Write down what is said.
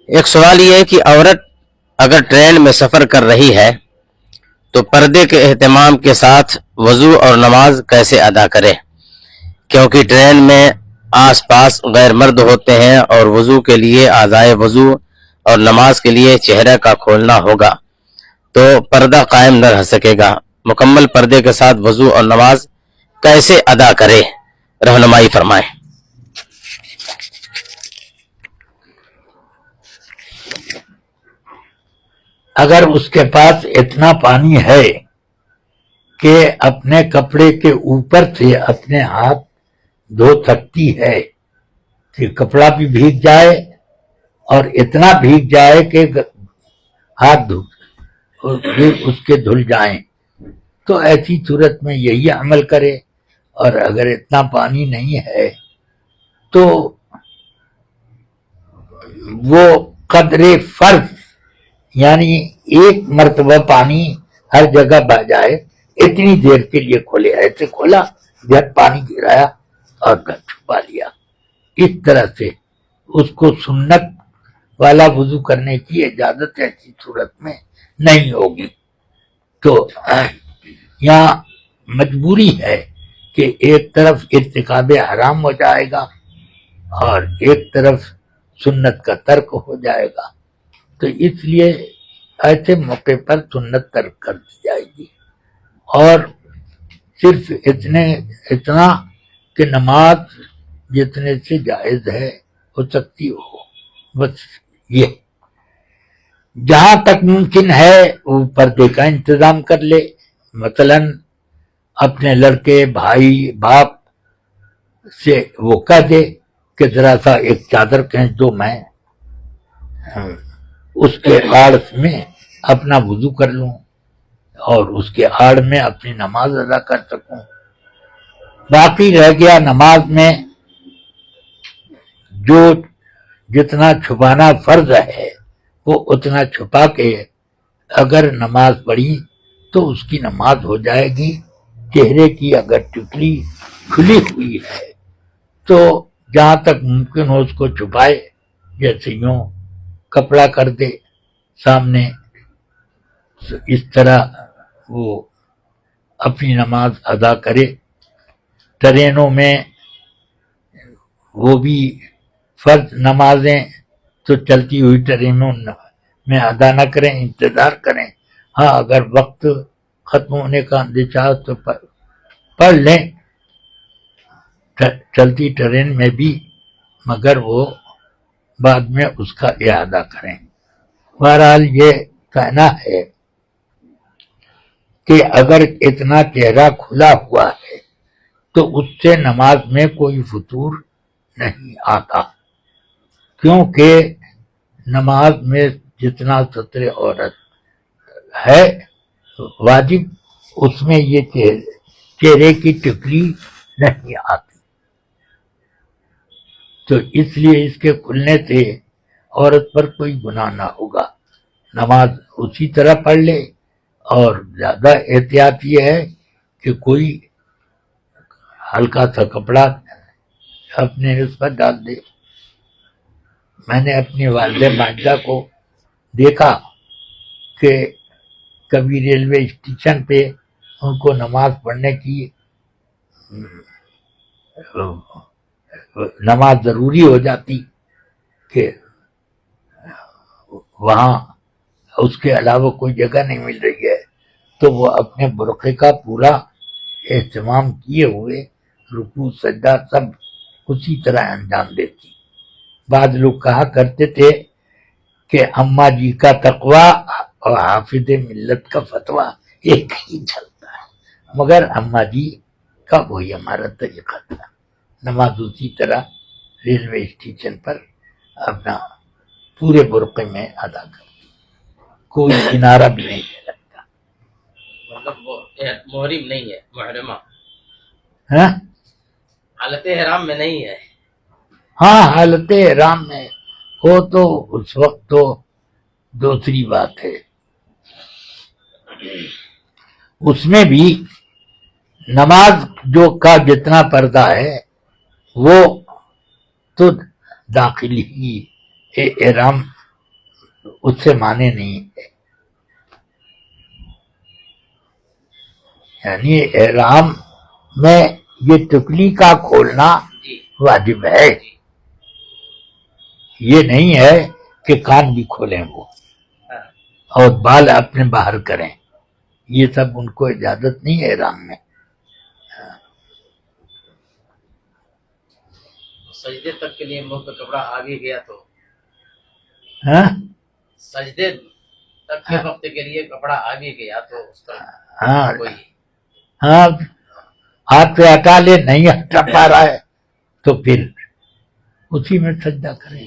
ایک سوال یہ ہے کہ عورت اگر ٹرین میں سفر کر رہی ہے تو پردے کے اہتمام کے ساتھ وضو اور نماز کیسے ادا کرے، کیونکہ ٹرین میں آس پاس غیر مرد ہوتے ہیں اور وضو کے لیے اعضائے وضو اور نماز کے لیے چہرہ کا کھولنا ہوگا تو پردہ قائم نہ رہ سکے گا۔ مکمل پردے کے ساتھ وضو اور نماز کیسے ادا کرے، رہنمائی فرمائیں۔ اگر اس کے پاس اتنا پانی ہے کہ اپنے کپڑے کے اوپر سے اپنے ہاتھ دھو سکتی ہے کہ کپڑا بھی بھیگ جائے اور اتنا بھیگ جائے کہ ہاتھ اس کے دھل جائیں، تو ایسی صورت میں یہی عمل کرے۔ اور اگر اتنا پانی نہیں ہے تو وہ قدر فرض، یعنی ایک مرتبہ پانی ہر جگہ بہ جائے اتنی دیر کے لیے کھولے، ایسے کھولا جب پانی گرایا اور چھپا لیا۔ اس طرح سے اس کو سنت والا وضو کرنے کی اجازت ایسی صورت میں نہیں ہوگی۔ تو یہاں مجبوری ہے کہ ایک طرف ارتکاب حرام ہو جائے گا اور ایک طرف سنت کا ترک ہو جائے گا، تو اس لیے ایسے موقع پر سنت ترک کر دی جائے گی، اور صرف اتنا کہ نماز جتنے سے جائز ہے ہو سکتی ہو، بس یہ جہاں تک ممکن ہے وہ پردے کا انتظام کر لے۔ مثلا اپنے لڑکے، بھائی، باپ سے وہ کہہ دے کہ ذرا سا ایک چادر کھینچ دو، میں اس کے آڑ میں اپنا وضو کر لوں اور اس کے آڑ میں اپنی نماز ادا کر سکوں۔ باقی رہ گیا نماز میں جو جتنا چھپانا فرض ہے وہ اتنا چھپا کے اگر نماز پڑھی تو اس کی نماز ہو جائے گی۔ چہرے کی اگر ٹکلی کھلی ہوئی ہے تو جہاں تک ممکن ہو اس کو چھپائے، جیسے یوں کپڑا کر دے سامنے، اس طرح وہ اپنی نماز ادا کرے۔ ٹرینوں میں وہ بھی فرض نمازیں تو چلتی ہوئی ٹرینوں میں ادا نہ کریں، انتظار کریں۔ ہاں اگر وقت ختم ہونے کا اندیشہ تو پڑھ لیں چلتی ٹرین میں بھی، مگر وہ بعد میں اس کا اعادہ کریں۔ بہرحال یہ کہنا ہے کہ اگر اتنا چہرہ کھلا ہوا ہے تو اس سے نماز میں کوئی فطور نہیں آتا، کیونکہ نماز میں جتنا ستر عورت ہے واجب، اس میں یہ چہرے کی ٹکلی نہیں آتی، تو اس لیے اس کے کھلنے سے عورت پر کوئی گناہ نہ ہوگا۔ نماز اسی طرح پڑھ لے، اور زیادہ احتیاط یہ ہے کہ کوئی ہلکا سا کپڑا اپنے اس پر ڈال دے۔ میں نے اپنی والدہ ماجدہ کو دیکھا کہ کبھی ریلوے اسٹیشن پہ ان کو نماز پڑھنے کی نماز ضروری ہو جاتی کہ وہاں اس کے علاوہ کوئی جگہ نہیں مل رہی ہے، تو وہ اپنے برقعے کا پورا اہتمام کیے ہوئے رکوع سجدہ سب اسی طرح انجام دیتی۔ بعض لوگ کہا کرتے تھے کہ اماں جی کا تقویٰ اور حافظ ملت کا فتویٰ ایک ہی چلتا ہے، مگر اماں جی کا وہی ہمارا طریقہ تھا، نماز اسی طرح ریلوے اسٹیشن پر اپنا پورے برقعے میں ادا کرتی، کوئی کنارہ بھی نہیں لگتا۔ مطلب وہ محرم نہیں ہے، محرمہ ہاں حالت احرام میں نہیں ہے۔ ہاں حالت احرام میں ہو تو اس وقت تو دوسری بات ہے، اس میں بھی نماز جو کا جتنا پردہ ہے وہ تو داخل ہی احرام اس سے مانے نہیں ہے. یعنی احرام میں یہ ٹکلی کا کھولنا واجب ہے. یہ نہیں ہے کہ کان بھی کھولیں وہ اور بال اپنے باہر کریں. یہ سب ان کو اجازت نہیں ہے احرام میں. سجدے تک کے لیے منہ پہ کپڑا آگے گیا تو ہاں سجدے تک کے وقت کے لیے کپڑا آگے گیا تو اس کا ہاں کوئی ہاں ہاتھ پہ ہٹا لے, نہیں ہٹا پا رہا ہے تو پھر اسی میں سجدہ کرے.